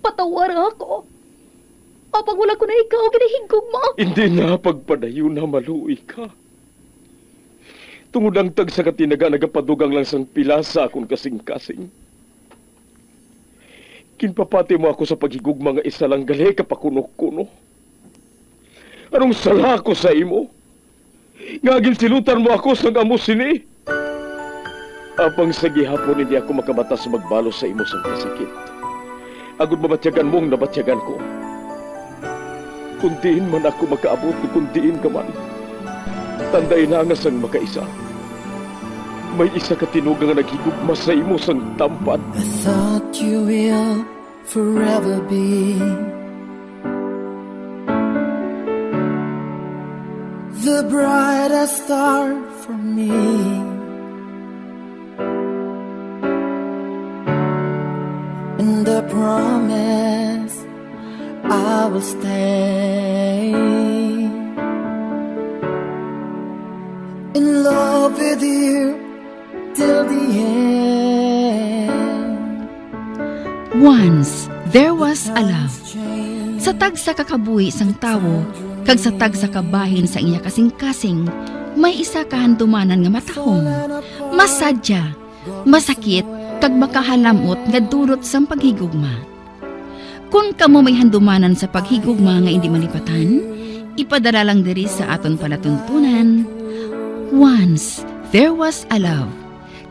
Patawar ako. Apag wala ko na ikaw, ginahigog mo. Hindi na pagpadayo na maluoy ka. Tungod ang tag sa katinaga nagapadugang lang sang pilasa akong kasing-kasing. Kinpapati mo ako sa paghigugma nga isa lang gali kapakuno-kuno. Anong sala ko sa imo? Ngagin silutan mo ako sa amo sini. Apang sa gihapon hindi ako makabatas magbalo sa imo sang kasakit. Agud mabatyagan mong nabatyagan ko. Kundiin man ako makaabot, kundiin ka man. Tanday na nga sang makaisa. May isa ka tinugang nga naghigugma sa imo sang tampan. I thought you will forever be the brightest star for me. And I promise I will stay in love with you till the end. Once, there was a love. Sa tag sa kakabuhi sang tawo, kag sa tag sa kabahin sa iya kasing-kasing, may isa kahandumanan nga matahong, masadya, masakit, kag makahalamot nga durot sang paghigugma. Kung kamo may handumanan sa paghigugma nga hindi malipatan, ipadala lang diri sa aton palatuntunan. Once, there was a love.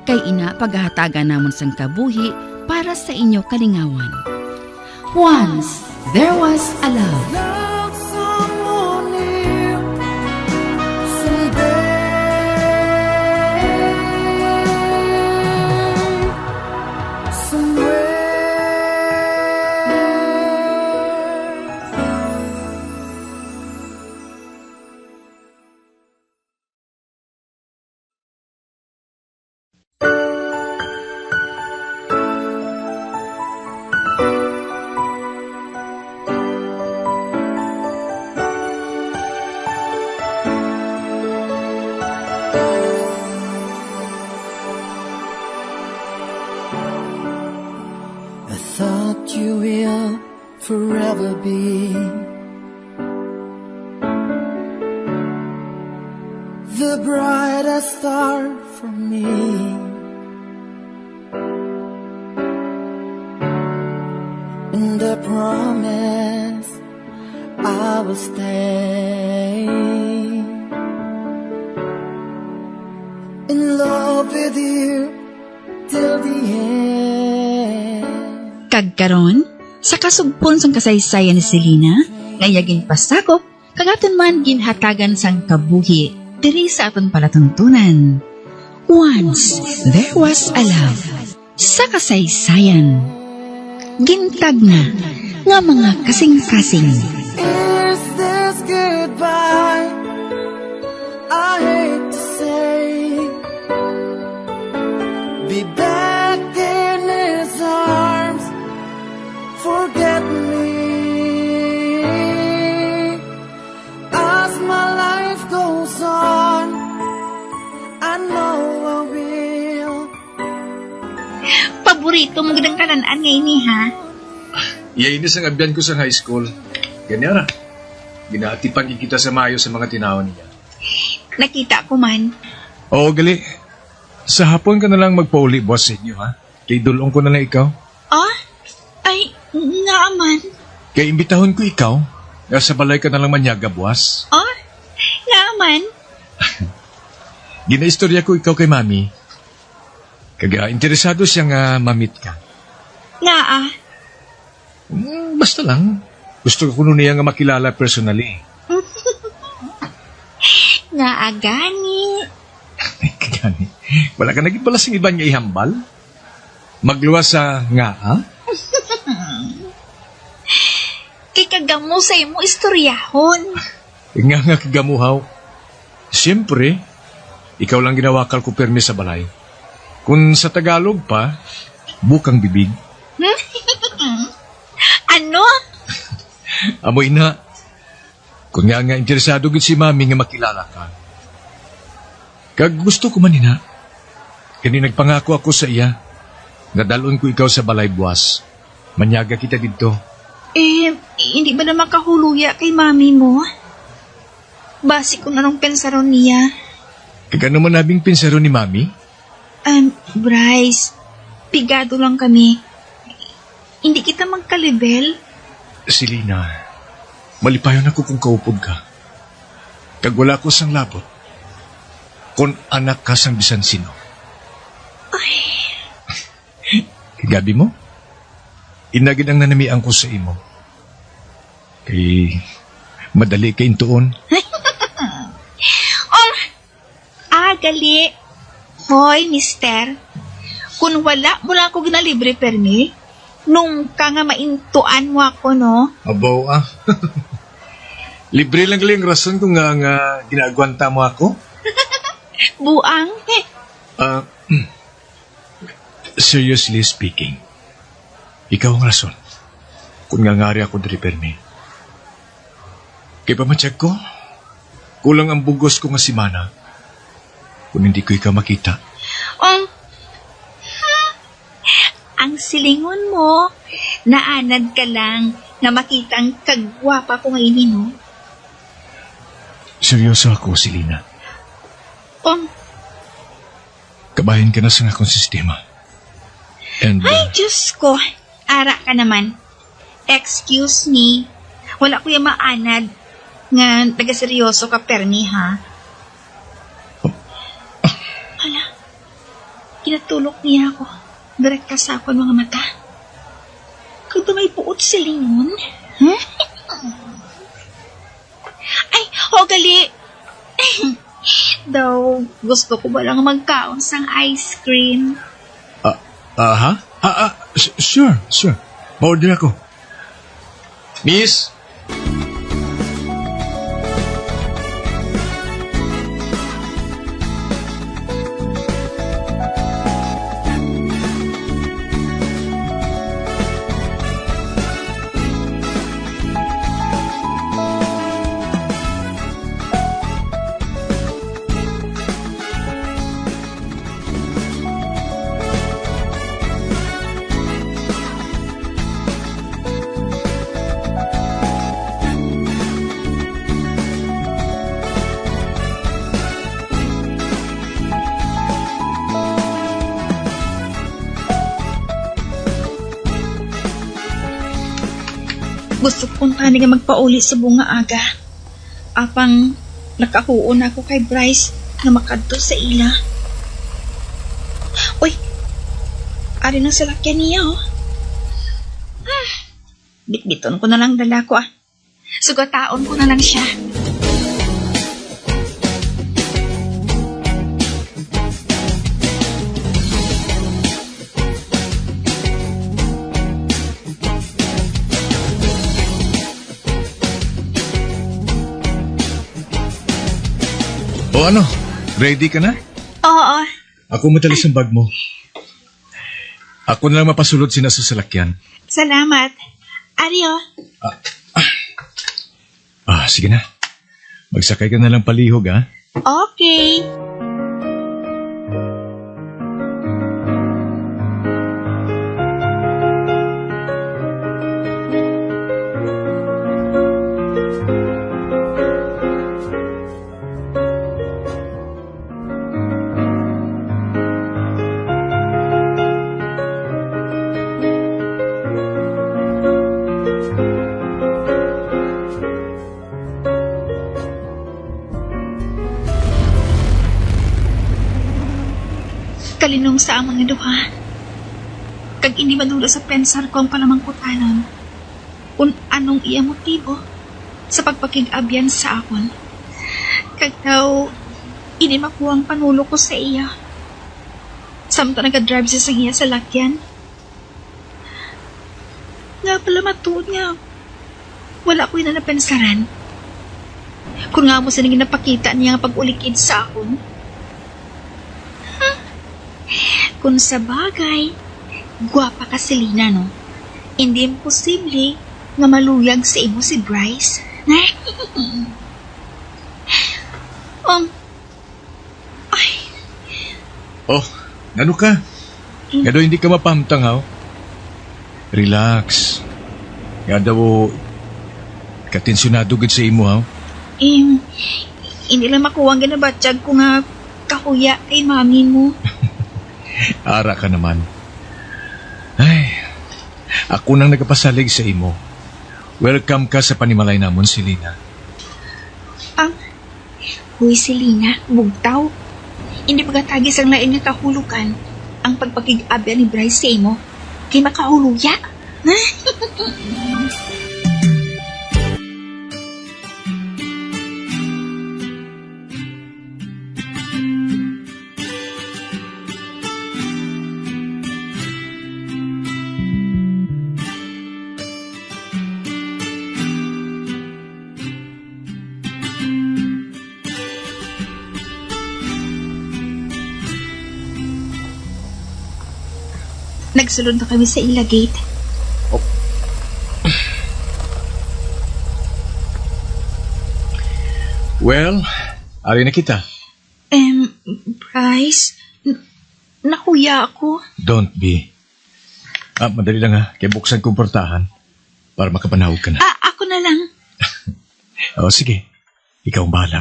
Kay ina paghahatagan namon sang kabuhi para sa inyo kalingawan. Once, there was a love. Love someone new someday, somewhere. I thought you will forever be the brightest star for me. And I promise I will stay in love with you till the end. Kagkaron, sa kasugpon sang kasaysayan ni Selena, ngayaging pasakop, kagaton man ginhatagan sang kabuhi, diri sa aton palatuntunan. Once, there was a love. Sa kasaysayan, gintag na nga mga kasing-kasing. Is this goodbye? I hate to say, be back in his arms, forget me. As my life goes on, I know I will. Paborito mo gidang kalanaan ngayon ni ha? Iainis ang abyan ko sa high school. Ganyan Ginaatipan kita sa mayo sa mga tinaw niya. Nakita ko man. Oo, gali. Sa hapon ka na lang magpauli, boss, sa inyo, ha? Kay dulong ko na lang ikaw. Ah? Ay, naaman. Kay imbitahon ko ikaw, nga sa balay ka na lang manyaga, boss. Ah? Naaman? Ginaistorya ko ikaw kay mami. Kaga interesado siya nga mamit ka. Naa. Basta lang. Gusto ko niya nga makilala personally. Naa gani. Kagani. Wala ka naging balasing iba niya ihambal? Magluwas sa nga, ha? Kay kagamo sa imo istoryahon. Nga kagamuhaw. Siyempre, ikaw lang ginawakal ko permi sa balay. Kung sa Tagalog pa, bukang bibig. Ano? Amoy na. Kung nga interesado gid si mami nga makilala ka. Kag gusto ko man ina. Kani nagpangako ako sa iya. Nadalon ko ikaw sa balay buwas. Manyaga kita dito. Hindi ba na makahuluya kay mami mo? Basi kung anong pensaron niya. Kagano man nabing pinsaro ni Mami? Bryce, pigado lang kami. Hindi kita magkalibel. Selena, malipayon ako kung kaupod ka. Kag wala ko sang labot. Kung anak ka sang bisan sino. Gabi mo? Inagin ang nanamiang ko sa imo. Kay madali kay intuon. Gali. Hoy, mister. Kung wala mo lang ako ginalibre permi, nung ka nga maintuan mo ako, no? Abaw Libre lang galing rason kung nga ginagwanta mo ako. Buang. Seriously speaking, ikaw ang rason kung nga ngari ako diri permi. Kaya pa matsyag ko, kulang ang bugos ko nga si Mana kung hindi ko ikaw makita. Ang silingon mo, naanad ka lang na makita ang kagwapa ko ngayon, no? Seryoso ako, Selena. Kabahin ka na sa akong sistema. And, Ay, Diyos ko. Ara ka naman. Excuse me. Wala ko yung maanad nga taga-seryoso ka, Perni, ha? Hala. Kinatulok niya ako. Direct ka sa ako mga mata. Kung may puot sa lingon. Huh? Ay, gali. Daw, gusto ko ba lang magkaon sang ice cream? Sure. Ma-order ako. Miss? Gusto kong tani nga magpauli sa bunga aga. Apang nakahuon ako kay Bryce na makadto sa ila. Uy, ari na salakyan niya, oh. Bitbiton ko na lang dala ko, ah. Sugataon ko na lang siya. O ano, ready ka na? Oo. Ako matalis ang bag mo. Ako na lang mapasulod sina sa salakyan. Salamat. Ario. Sige na. Magsakay ka na lang palihog, ha? Okay. Kalinong sa amang duha. Kag hindi madulo sa pensar ko ang palamangkutanon kung anong iya motibo sa pagpakig-abyan sa akon. Kag daw, hindi makuha ang panulo ko sa iya. Samto nag-drive siya sa iya sa lakyan. Nga pala matuod niya. Wala ko yun na napensaran. Kung nga mo sinigin napakita niya ang pag-ulikid sa akon. Kung sa bagay, gwapa ka si Lina, no? Hindi imposible nga maluyag sa imo si Bryce. Oh, ano ka? Nga daw hindi ka mapamtang, ha? Relax. Nga daw, katensyonado gud sa imo, ha? Hindi lang makuwang ganabatyag ko nga kahuya kay mami mo. Ara ka naman. Ay, ako nang nagapasalig sa imo. Welcome ka sa panimalay namon, Selena. Huy, Selena, bugtaw. Hindi pagkatagis ang lain nga kahulukan ang pagpakig-abya ni Bryce sa imo kay makahuluya. Nagsulod na kami sa ila gate. Well, ari na kita. Bryce, nakuya ako. Don't be. Madali lang, ha. Kaya buksan kong portahan para makapanahog ka na. Ako na lang. Sige. Ikaw ang bahala.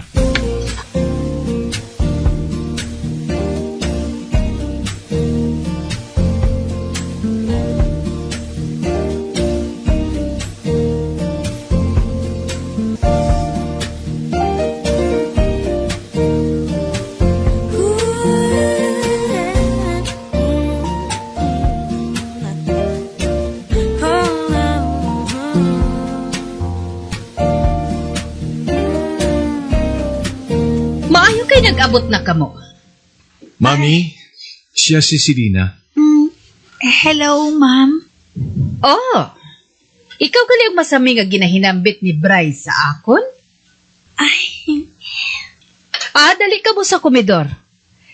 Nag-abot na kamo. Mami, siya si Selena. Hello, ma'am. Oh, ikaw gali ang masami nga ginahinambit ni Bryce sa akon? Ay, Dali ka mo sa komedor.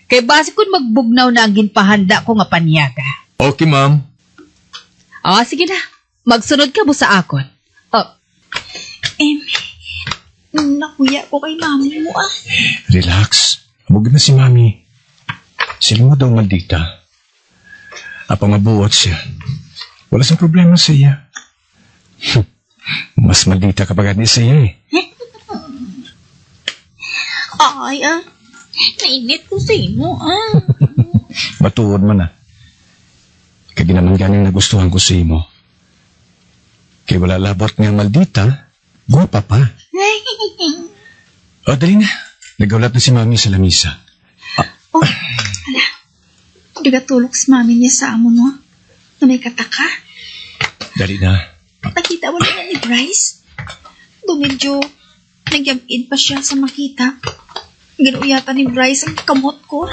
Kay base kun magbugnaw na ang ginpahanda ko nga panyaga. Okay, ma'am. Sige na. Magsunod ka mo sa akon. nakuya ko kay mami mo Relax. Huwag na si Mami. Sila mo daw maldita. Apang mabuot siya. Wala siyang problema sa iya. Mas maldita kapag hindi sa iya Ay, nainit ko sa ino, Matuod man Kaya naman ganing nagustuhan ko sa imo. Kaya wala labot nga maldita, guwapa pa. Dali na. Nagawlat na si Mami sa lamisa. Di ka tulog si mami niya sa amo mo na may kataka. Dali na. Nakita mo na ni Bryce. Medyo nagyam-in pa siya sa makita. Ginuyatan ni Bryce ang kamot ko.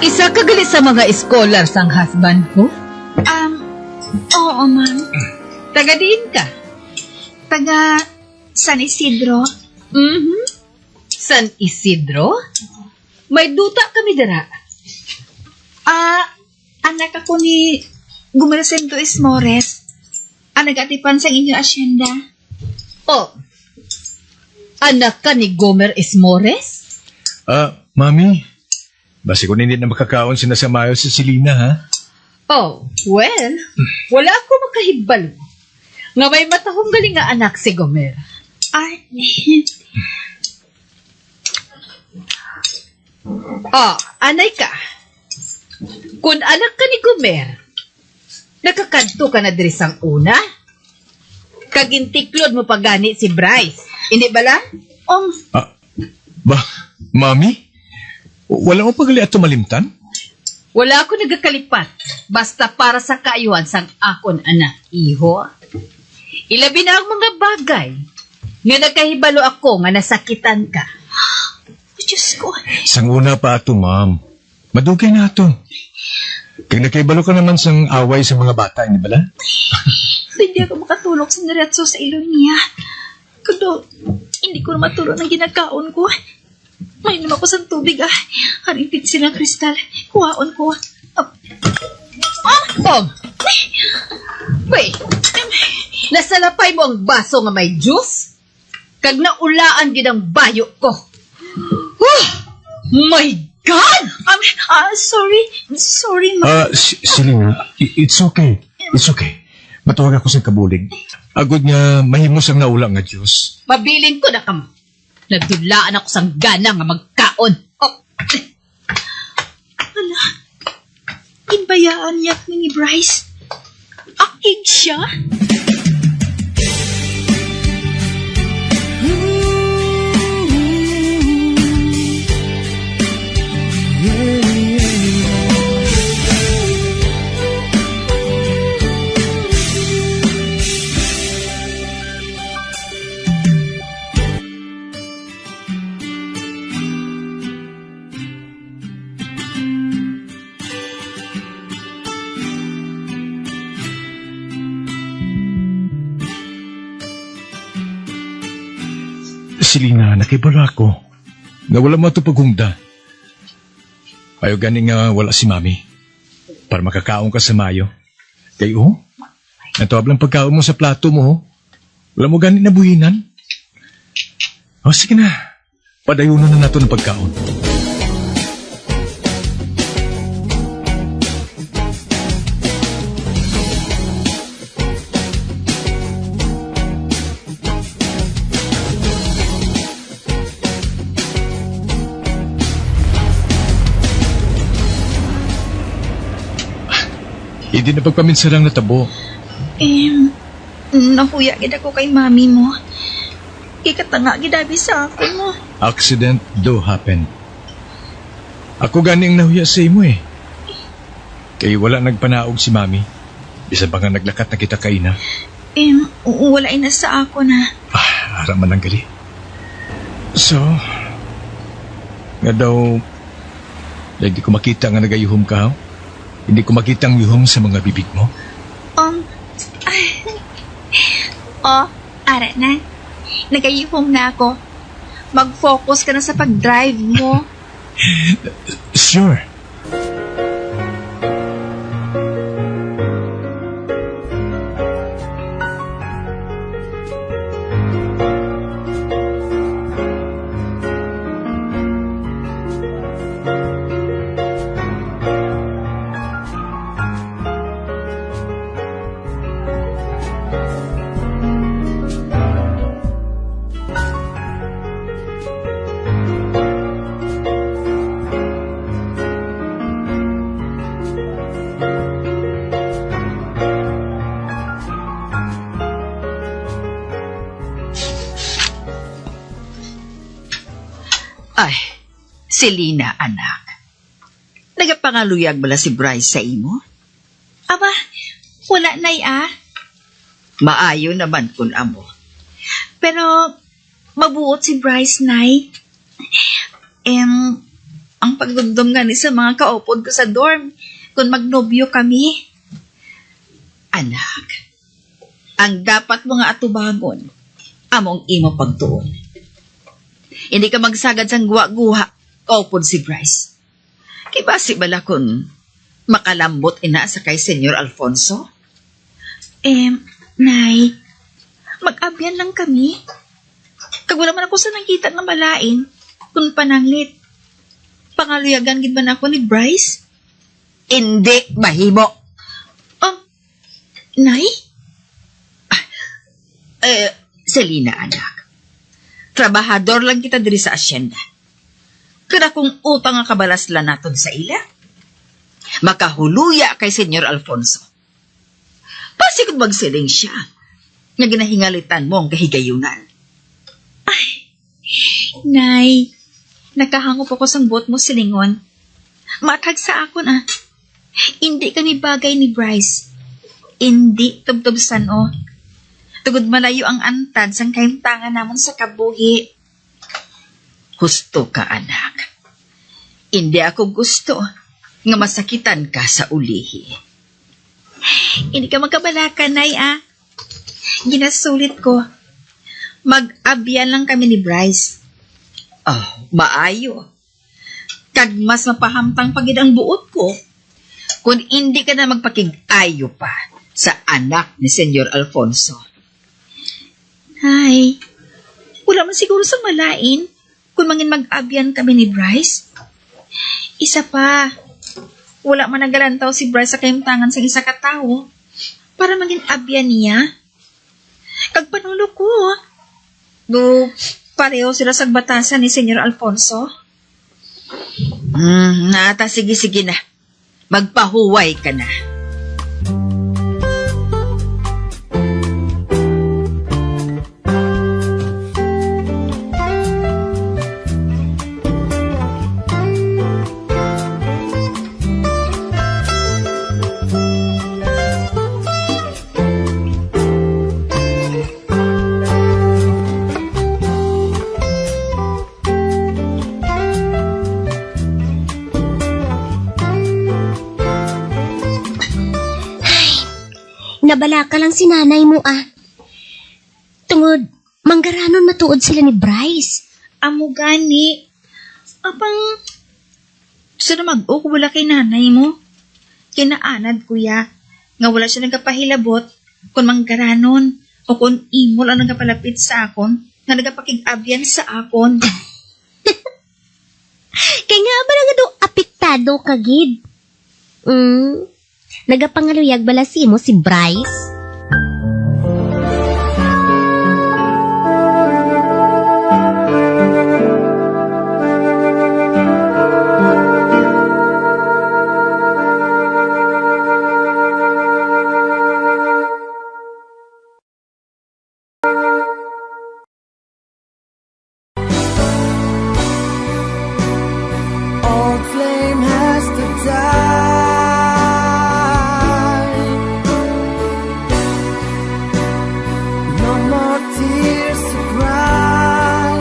Isa ka gali sa mga scholars ang husband ko? Oo, ma'am. Taga diin ka? Taga San Isidro. San Isidro? May duta kami dara. Anak ako ni Gumercento Ismores. Nag-atipan sa inyong asyenda. Anak ka ni Gomer Ismores? Mami. Basi kung hindi na makakaon sinasamayo sa Selena, ha? Well, wala ako makahibalo. Nga may matahong galing nga anak si Gomer. Anay ka. Kung anak ka ni Gomer, nakakadto ka na diri sang una? Kagintiklod mo pa gani si Bryce. Hindi bala? Mami? Wala mo pagali at tumalimtan? Wala ako nagakalipat. Basta para sa kaayuhan sang akon anak, iho. Ilabi na ang mga bagay. Nga nagkahibalo ako nga nasakitan ka. Diyos ko. Sang una pa ato, ma'am. Madugay na ato. Kag nakaibalo ka naman sang away sa mga bata, hindi bala? Hindi ako makatulog sa diretso sa ilong niya. Kudo, hindi ko na matulog ng ginakaon ko. May naman ko sa tubig, Haripit silang kristal. Kuhaon ko. Bob! Wait! Nasalapay mo ang baso nga may juice? Kag naulaan gid ang bayo ko. My God! Sorry. Sorry, ma. Silina, it's okay. It's okay. Matuwag ako sa kabulig. Agod nga mahimos ang naula nga Diyos. Mabilin ko na ka mo. Nagdulaan ako sang gana nga magkaon. Inbayaan niya ni Bryce. Akig siya? Silina, nakibalo ako. Nga wala mo ito paghungda. Ayaw gani nga wala si mami. Para makakaon ka sa mayo. Kayo, natuwab lang pagkaon mo sa plato mo. Wala mo gani na buhinan. O sige na, padayunan na nato ng pagkaon. Hindi na pagpaminsarang natabo. Nahuya gid ako kay mami mo. Ikatanga gidabi sa ako mo. Accident do happen. Ako ganing nahuya sa imo eh. Kaya wala nagpanaog si mami. Bisa ba nga naglakat na kita kaina? Wala na sa ako na. Araman lang gali. So, nga daw, hindi ko makita nga nagayuhom ka, ho? Hindi ko makita ang yuhom sa mga bibig mo. Ara na. Nagayihom na ako. Mag-focus ka na sa pag-drive mo. Sure. Ay, Selina, anak. Nagapangaluyag bala si Bryce sa imo? Aba, wala na Maayo naman kun amo. Pero, mabuot si Bryce, Nay. Ang pagdumdum nga ni sa mga kaupod ko sa dorm kung magnobyo kami. Anak, ang dapat mo nga atubangon, among imo pagtuon. Hindi ka magsagad sang guwa-guha, kaupod si Bryce. Kay basi bala kun makalambot ina sa kay Senyor Alfonso? Nay, mag-abyan lang kami. Kag wala man ako sa nakita nga malain, kung pananglit. Pangaluyagan gid man ako ni Bryce? Hindi mahimo. Nay? Selina, anak. Trabahador lang kita diri sa asyenda. Kada kung utang nga kabalaslan naton sa ila, makahuluya kay Senyor Alfonso. Pasikod magsiling siya, nga ginahingalitan mo ang kahigayunan. Nay, Nakahangop ako sa buot mo silingon. Matag sa akon Hindi kami bagay ni Bryce. Hindi tubtubsan o. Tugod malayo ang antad sang kahimtangan namon sa kabuhi. Husto ka, anak. Hindi ako gusto nga masakitan ka sa ulihi. Hindi ka magkabalaka, Nay, Ginasulit ko. Mag-abyan lang kami ni Bryce. Maayo. Kag mas mapahamtang pagid ang buot ko. Kung hindi ka na magpakig-ayo pa sa anak ni Senyor Alfonso. Ay, wala man siguro sa malain kung mangin mag-abyan kami ni Bryce. Isa pa, wala man nagalantaw si Bryce sa kahimtangan sa isa ka tao para maging abyan niya. Kag panulo ko, no, pareho sila sa batasan ni Senyor Alfonso. Nata, sige na. Magpahuway ka na. Nabala ka lang si nanay mo Tungod, manggaranon matuod sila ni Bryce. Amo gani. Apang, sana mag-o wala kay nanay mo. Kinaanad, kuya, nga wala siya nagkapahilabot kung manggaranon o kung imol ang nagkapalapit sa akon nga nagkapakig-abyan sa akon. Kaya nga ba nga daw apektado ka, gid? Nagapangaluyag balasi mo si Bryce? Old flame has to die. No more tears to cry.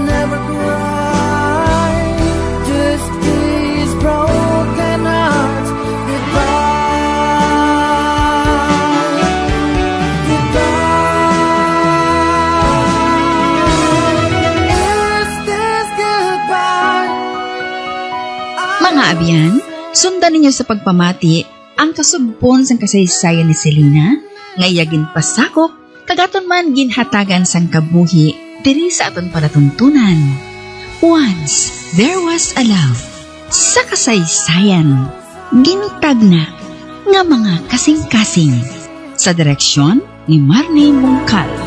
Never cry. Just these broken hearts. Goodbye. Goodbye. Is this goodbye? Mga abyan, sundan ninyo sa pagpamati ang kasubpon sang kasaysayan ni Selena, ngayagin pasakop, kagaton man ginhatagan sang kabuhi, diri sa aton palatuntunan. Once, there was a love. Sa kasaysayan, ginutag na nga mga kasing-kasing. Sa direksyon ni Marnie Mungkal.